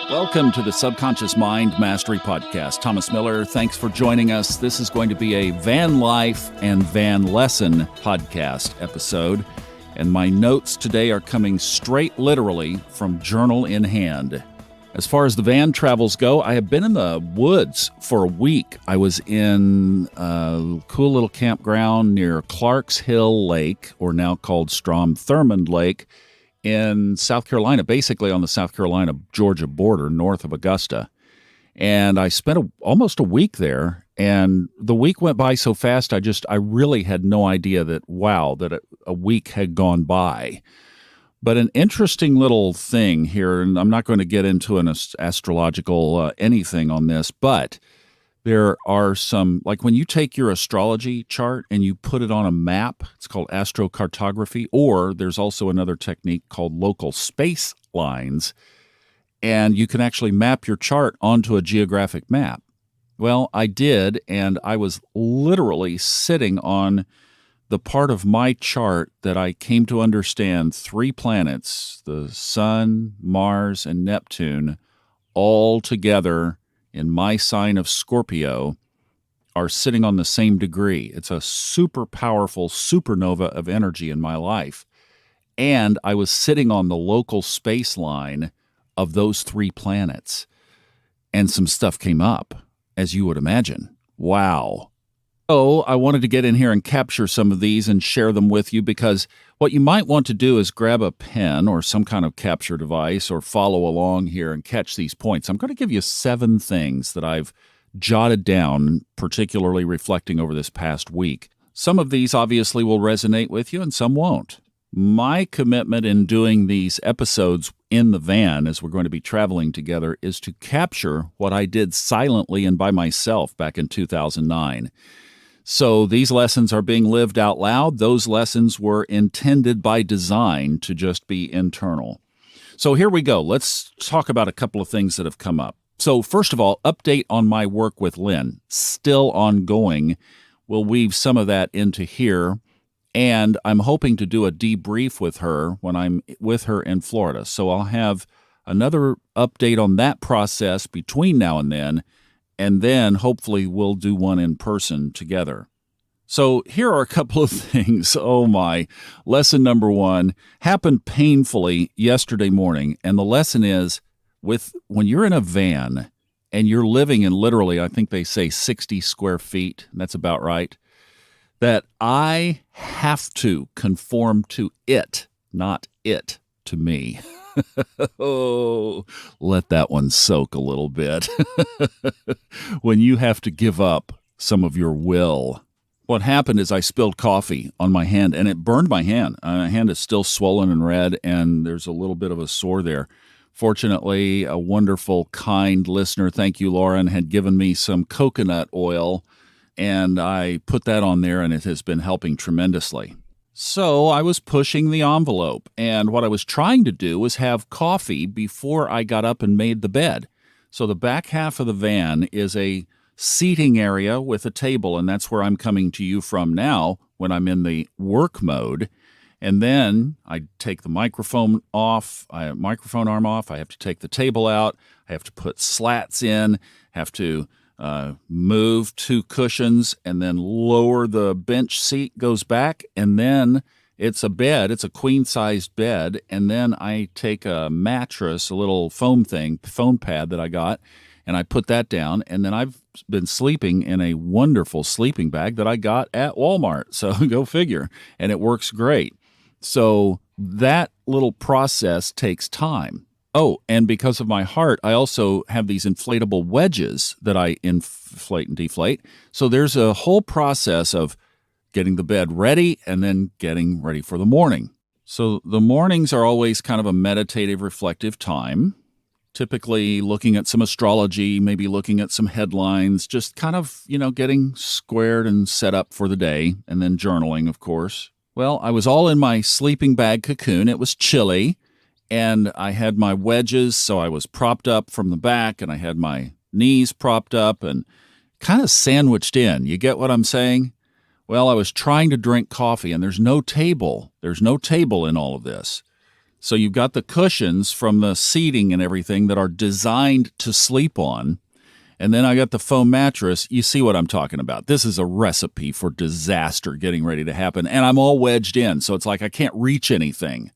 Welcome to the Subconscious Mind Mastery Podcast. Thomas Miller, thanks for joining us. This is going to be a van life and van lesson podcast episode, and my notes today are coming straight literally from journal in hand. As far as the van travels go, I have been in the woods for a week. I was in a cool little campground near Clarks Hill Lake, or now called Strom-Thurmond Lake, in South Carolina, basically on the South Carolina-Georgia border, north of Augusta. And I spent almost a week there, and the week went by so fast, I really had no idea that a week had gone by. But an interesting little thing here, and I'm not going to get into an astrological anything on this, but there are some, like when you take your astrology chart and you put it on a map, it's called astrocartography, or there's also another technique called local space lines, and you can actually map your chart onto a geographic map. Well, I did, and I was literally sitting on the part of my chart that I came to understand three planets, the Sun, Mars, and Neptune, all together in my sign of Scorpio, are sitting on the same degree. It's a super powerful supernova of energy in my life. And I was sitting on the local space line of those three planets. And some stuff came up, as you would imagine. Wow. So I wanted to get in here and capture some of these and share them with you, because what you might want to do is grab a pen or some kind of capture device or follow along here and catch these points. I'm going to give you 7 things that I've jotted down, particularly reflecting over this past week. Some of these obviously will resonate with you and some won't. My commitment in doing these episodes in the van, as we're going to be traveling together, is to capture what I did silently and by myself back in 2009. So these lessons are being lived out loud. Those lessons were intended by design to just be internal. So here we go. Let's talk about a couple of things that have come up. So first of all, update on my work with Lynn. Still ongoing. We'll weave some of that into here. And I'm hoping to do a debrief with her when I'm with her in Florida. So I'll have another update on that process between now and then hopefully we'll do one in person together. So here are a couple of things. Oh my. Lesson number 1 happened painfully yesterday morning, and the lesson is when you're in a van and you're living in literally, I think they say 60 square feet, that's about right, that I have to conform to it, not it to me. Oh, let that one soak a little bit. When you have to give up some of your will. What happened is I spilled coffee on my hand, and it burned my hand. My hand is still swollen and red, and there's a little bit of a sore there. Fortunately, a wonderful, kind listener, thank you, Lauren, had given me some coconut oil, and I put that on there, and it has been helping tremendously. So I was pushing the envelope, and what I was trying to do was have coffee before I got up and made the bed. So the back half of the van is a seating area with a table, and that's where I'm coming to you from now when I'm in the work mode. And then I take the microphone arm off. I have to take the table out. I have to put slats in, have to move 2 cushions, and then lower the bench seat goes back, and then it's a bed. It's a queen-sized bed, and then I take a mattress, a little foam pad that I got, and I put that down, and then I've been sleeping in a wonderful sleeping bag that I got at Walmart, so go figure, and it works great. So that little process takes time. Oh, and because of my heart, I also have these inflatable wedges that I inflate and deflate. So there's a whole process of getting the bed ready and then getting ready for the morning. So the mornings are always kind of a meditative, reflective time, typically looking at some astrology, maybe looking at some headlines, just kind of, getting squared and set up for the day, and then journaling, of course. Well, I was all in my sleeping bag cocoon. It was chilly. And I had my wedges, so I was propped up from the back, and I had my knees propped up and kind of sandwiched in. You get what I'm saying? Well, I was trying to drink coffee, and there's no table. There's no table in all of this. So you've got the cushions from the seating and everything that are designed to sleep on. And then I got the foam mattress. You see what I'm talking about. This is a recipe for disaster getting ready to happen. And I'm all wedged in, so it's like I can't reach anything.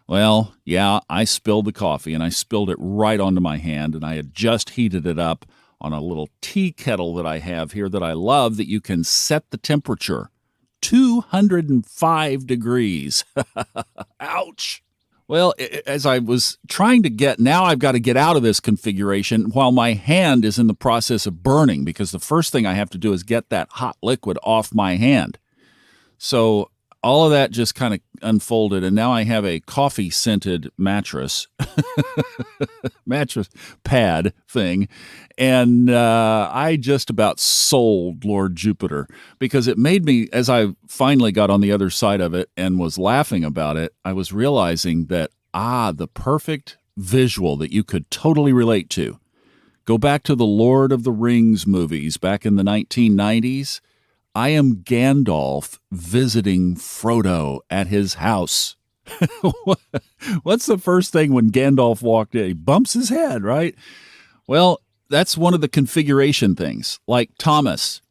Well, yeah, I spilled the coffee, and I spilled it right onto my hand, and I had just heated it up on a little tea kettle that I have here that I love, that you can set the temperature 205 degrees. Ouch. Well, as I was trying to now I've got to get out of this configuration while my hand is in the process of burning, because the first thing I have to do is get that hot liquid off my hand. So all of that just kind of unfolded, and now I have a coffee-scented mattress pad thing, and I just about sold Lord Jupiter, because it made me, as I finally got on the other side of it and was laughing about it, I was realizing that, the perfect visual that you could totally relate to. Go back to the Lord of the Rings movies back in the 1990s. I am Gandalf visiting Frodo at his house. What's the first thing when Gandalf walked in? He bumps his head, right? Well, that's one of the configuration things. Like Thomas,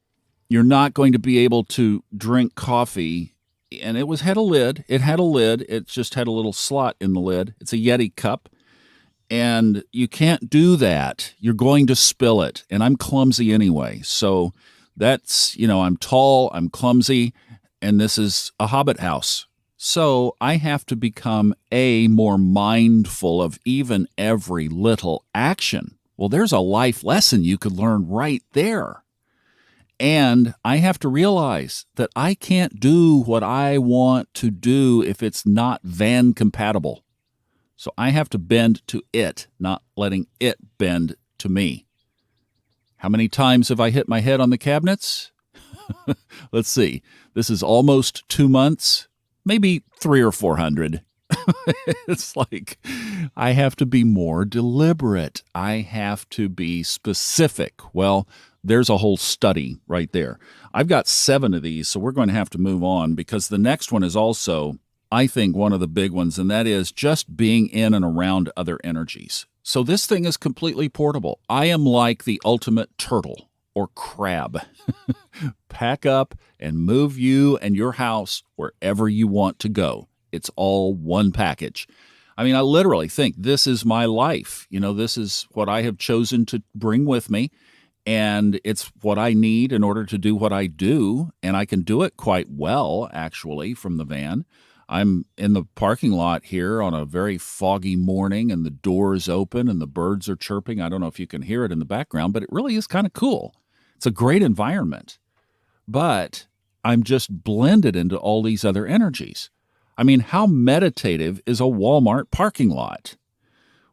you're not going to be able to drink coffee. And it had a lid. It had a lid. It just had a little slot in the lid. It's a Yeti cup. And you can't do that. You're going to spill it. And I'm clumsy anyway. So that's, I'm tall, I'm clumsy, and this is a hobbit house. So I have to become more mindful of even every little action. Well, there's a life lesson you could learn right there. And I have to realize that I can't do what I want to do if it's not van compatible. So I have to bend to it, not letting it bend to me. How many times have I hit my head on the cabinets? Let's see. This is almost 2 months, maybe 300 or 400. It's like I have to be more deliberate. I have to be specific. Well, there's a whole study right there. I've got 7 of these, so we're going to have to move on, because the next one is also, I think, one of the big ones, and that is just being in and around other energies. So this thing is completely portable. I am like the ultimate turtle or crab. Pack up and move you and your house wherever you want to go. It's all one package. I mean, I literally think this is my life. This is what I have chosen to bring with me, and it's what I need in order to do what I do, and I can do it quite well, actually, from the van. I'm in the parking lot here on a very foggy morning, and the door is open and the birds are chirping. I don't know if you can hear it in the background, but it really is kind of cool. It's a great environment. But I'm just blended into all these other energies. I mean, how meditative is a Walmart parking lot?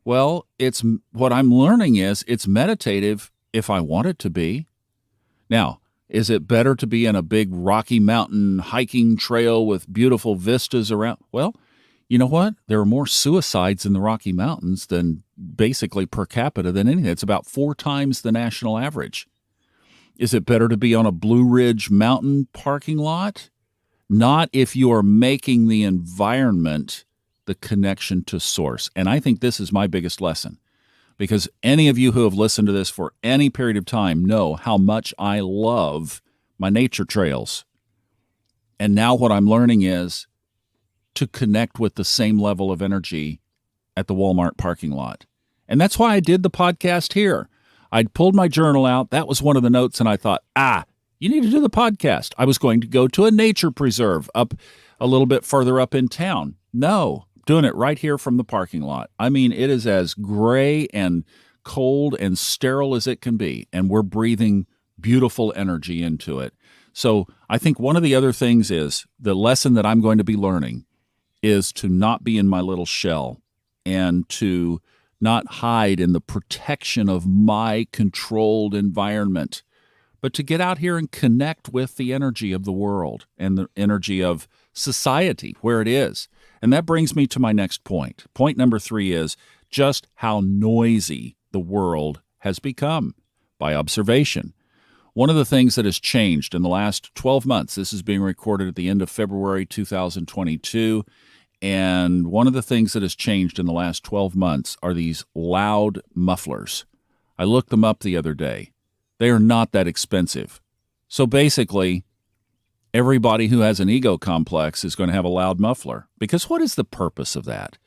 Well, what I'm learning is it's meditative if I want it to be. Now, is it better to be in a big Rocky Mountain hiking trail with beautiful vistas around? Well, you know what? There are more suicides in the Rocky Mountains than basically per capita than anything. It's about 4 times the national average. Is it better to be on a Blue Ridge Mountain parking lot? Not if you are making the environment the connection to source. And I think this is my biggest lesson. Because any of you who have listened to this for any period of time know how much I love my nature trails. And now what I'm learning is to connect with the same level of energy at the Walmart parking lot. And that's why I did the podcast here. I'd pulled my journal out. That was one of the notes, and I thought, you need to do the podcast. I was going to go to a nature preserve up a little bit further up in town. No. Doing it right here from the parking lot. I mean, it is as gray and cold and sterile as it can be, and we're breathing beautiful energy into it. So I think one of the other things is the lesson that I'm going to be learning is to not be in my little shell and to not hide in the protection of my controlled environment, but to get out here and connect with the energy of the world and the energy of society where it is. And that brings me to my next point. Point number 3 is just how noisy the world has become by observation. One of the things that has changed in the last 12 months, this is being recorded at the end of February 2022, And one of the things that has changed in the last 12 months are these loud mufflers. I looked them up the other day. They are not that expensive. So basically, everybody who has an ego complex is going to have a loud muffler. Because what is the purpose of that?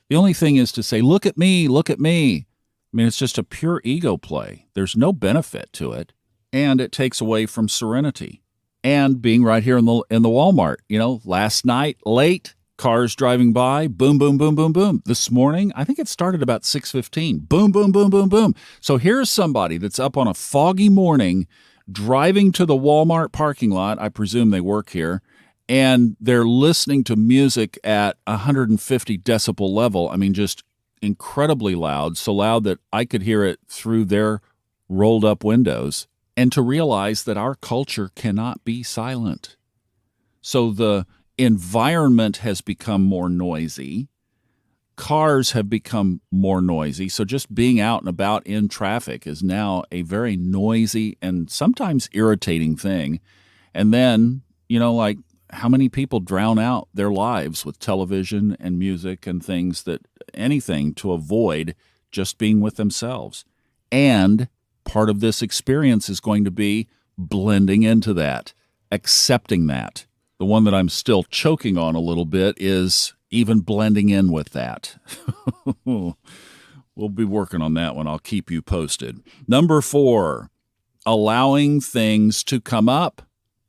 The only thing is to say, look at me, look at me. I mean, it's just a pure ego play. There's no benefit to it. And it takes away from serenity. And being right here in the Walmart, last night, late, cars driving by, boom, boom, boom, boom, boom. This morning, I think it started about 6:15. Boom, boom, boom, boom, boom. So here's somebody that's up on a foggy morning driving to the Walmart parking lot. I presume they work here. And they're listening to music at 150 decibel level. I mean, just incredibly loud, so loud that I could hear it through their rolled up windows. And to realize that our culture cannot be silent. So the environment has become more noisy. Cars have become more noisy. So just being out and about in traffic is now a very noisy and sometimes irritating thing. And then, like how many people drown out their lives with television and music and anything to avoid just being with themselves. And part of this experience is going to be blending into that, accepting that. The one that I'm still choking on a little bit is even blending in with that. We'll be working on that one. I'll keep you posted. Number 4, allowing things to come up.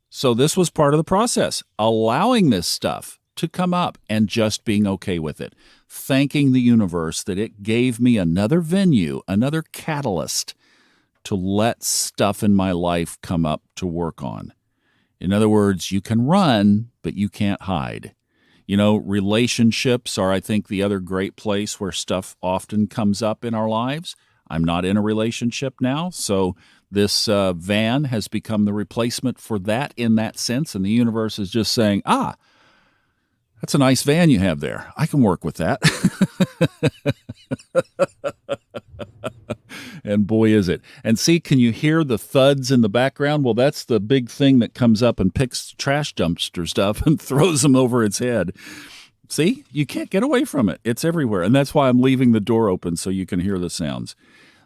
So this was part of the process, allowing this stuff to come up and just being okay with it. Thanking the universe that it gave me another venue, another catalyst to let stuff in my life come up to work on. In other words, you can run, but you can't hide. Relationships are, I think, the other great place where stuff often comes up in our lives. I'm not in a relationship now, so this van has become the replacement for that in that sense, and the universe is just saying, that's a nice van you have there. I can work with that. And boy, is it. And see, can you hear the thuds in the background? Well, that's the big thing that comes up and picks trash dumpster stuff and throws them over its head. See, you can't get away from it. It's everywhere. And that's why I'm leaving the door open so you can hear the sounds.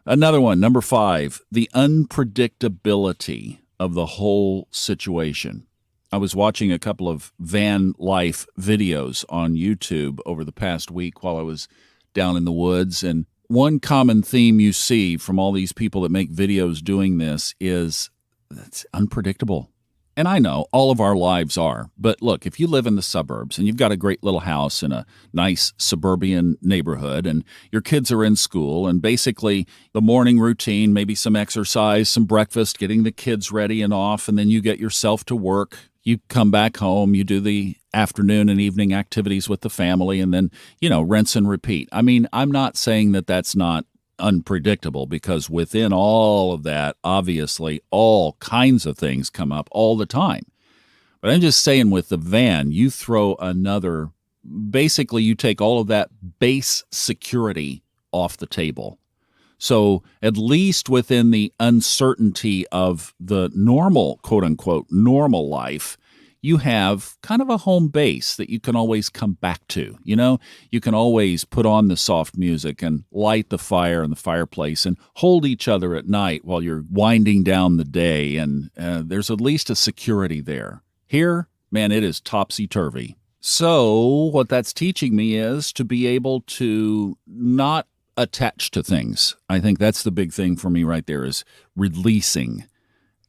Another one, number 5, the unpredictability of the whole situation. I was watching a couple of van life videos on YouTube over the past week while I was down in the woods, and one common theme you see from all these people that make videos doing this is it's unpredictable. And I know all of our lives are, but look, if you live in the suburbs and you've got a great little house in a nice suburban neighborhood and your kids are in school and basically the morning routine, maybe some exercise, some breakfast, getting the kids ready and off, and then you get yourself to work. You come back home, you do the afternoon and evening activities with the family, and then, rinse and repeat. I mean, I'm not saying that that's not unpredictable, because within all of that, obviously, all kinds of things come up all the time. But I'm just saying with the van, you throw basically you take all of that base security off the table. So at least within the uncertainty of the normal, quote unquote, normal life, you have kind of a home base that you can always come back to. You can always put on the soft music and light the fire in the fireplace and hold each other at night while you're winding down the day. And there's at least a security there. Here, man, it is topsy-turvy. So what that's teaching me is to be able to not attach to things. I think that's the big thing for me right there, is releasing.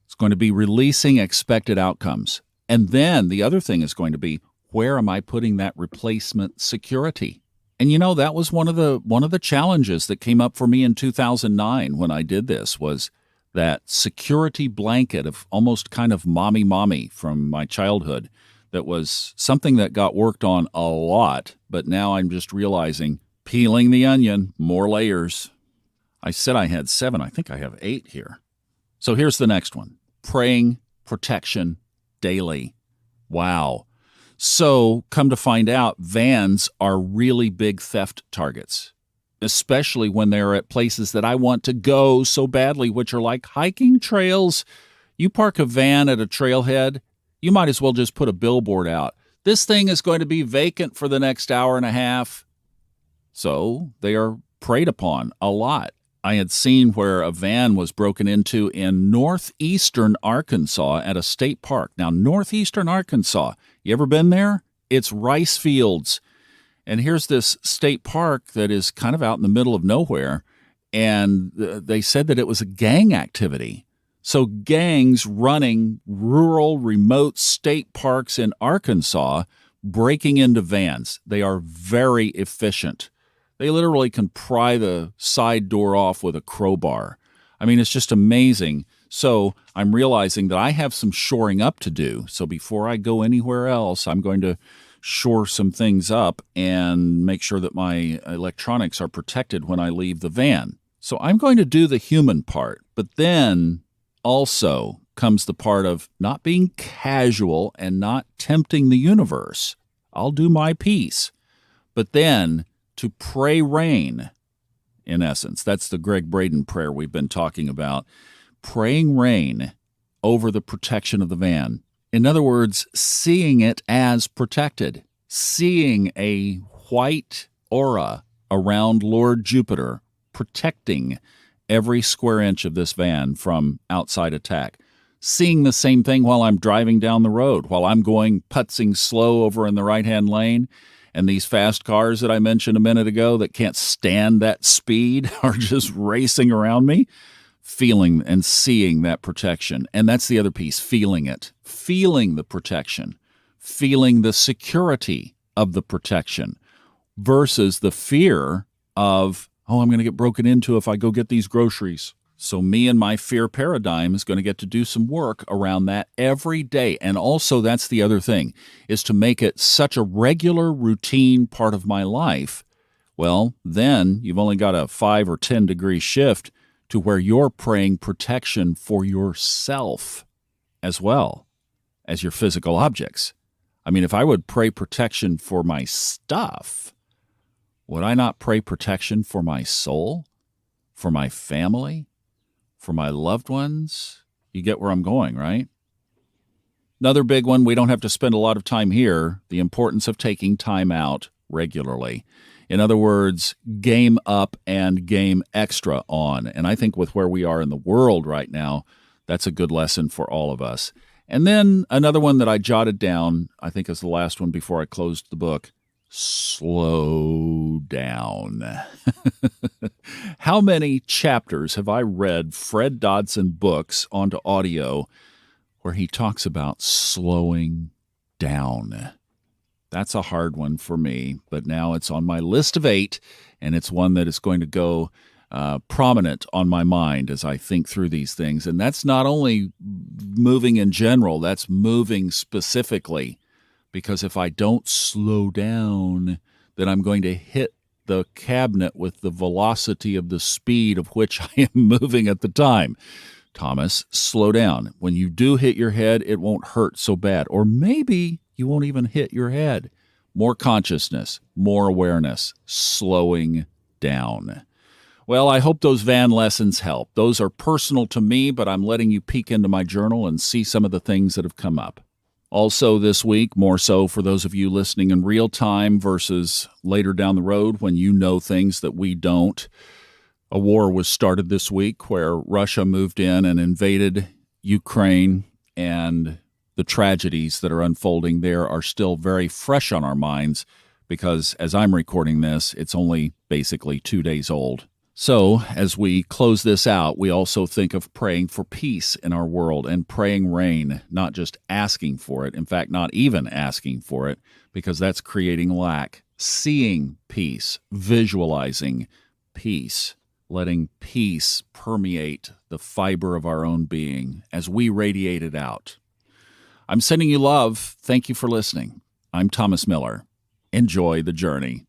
It's going to be releasing expected outcomes. And then the other thing is going to be, where am I putting that replacement security? And that was one of the challenges that came up for me in 2009 when I did this, was that security blanket of almost kind of mommy from my childhood. That was something that got worked on a lot, but now I'm just realizing, peeling the onion, more layers. I said I had 7. I think I have 8 here. So here's the next one. Praying protection daily. Wow. So come to find out, vans are really big theft targets, especially when they're at places that I want to go so badly, which are like hiking trails. You park a van at a trailhead, you might as well just put a billboard out. This thing is going to be vacant for the next hour and a half. So they are preyed upon a lot. I had seen where a van was broken into in northeastern Arkansas at a state park. Now, northeastern Arkansas, you ever been there? It's rice fields. And here's this state park that is kind of out in the middle of nowhere. And they said that it was a gang activity. So gangs running rural, remote state parks in Arkansas, breaking into vans. They are very efficient. They literally can pry the side door off with a crowbar. I mean, it's just amazing. So I'm realizing that I have some shoring up to do. So before I go anywhere else, I'm going to shore some things up and make sure that my electronics are protected when I leave the van. So I'm going to do the human part, but then also comes the part of not being casual and not tempting the universe. I'll do my piece. But then to pray rain, in essence, that's the Greg Braden prayer we've been talking about, praying rain over the protection of the van. In other words, seeing it as protected, seeing a white aura around Lord Jupiter protecting every square inch of this van from outside attack. Seeing the same thing while I'm driving down the road, while I'm going putzing slow over in the right-hand lane, and these fast cars that I mentioned a minute ago that can't stand that speed are just racing around me, feeling and seeing that protection. And that's the other piece, feeling it, feeling the protection, feeling the security of the protection versus the fear of, oh, I'm going to get broken into if I go get these groceries. So me and my fear paradigm is going to get to do some work around that every day. And also that's the other thing, is to make it such a regular routine part of my life. Well, then you've only got a 5 or 10 degree shift to where you're praying protection for yourself as well as your physical objects. I mean, if I would pray protection for my stuff, would I not pray protection for my soul, for my family, for my loved ones? You get where I'm going, right? Another big one, we don't have to spend a lot of time here, the importance of taking time out regularly. In other words, game up and game extra on. And I think with where we are in the world right now, that's a good lesson for all of us. And then another one that I jotted down, I think is the last one before I closed the book, slow down. How many chapters have I read Fred Dodson books onto audio where he talks about slowing down? That's a hard one for me, but now it's on my list of 8, and it's one that is going to go prominent on my mind as I think through these things. And that's not only moving in general, that's moving specifically. Because if I don't slow down, then I'm going to hit the cabinet with the velocity of the speed of which I am moving at the time. Thomas, slow down. When you do hit your head, it won't hurt so bad. Or maybe you won't even hit your head. More consciousness, more awareness, slowing down. Well, I hope those van lessons help. Those are personal to me, but I'm letting you peek into my journal and see some of the things that have come up. Also this week, more so for those of you listening in real time versus later down the road when you know things that we don't, a war was started this week where Russia moved in and invaded Ukraine, and the tragedies that are unfolding there are still very fresh on our minds because as I'm recording this, it's only basically 2 days old. So, as we close this out, we also think of praying for peace in our world and praying rain, not just asking for it. In fact, not even asking for it, because that's creating lack. Seeing peace, visualizing peace, letting peace permeate the fiber of our own being as we radiate it out. I'm sending you love. Thank you for listening. I'm Thomas Miller. Enjoy the journey.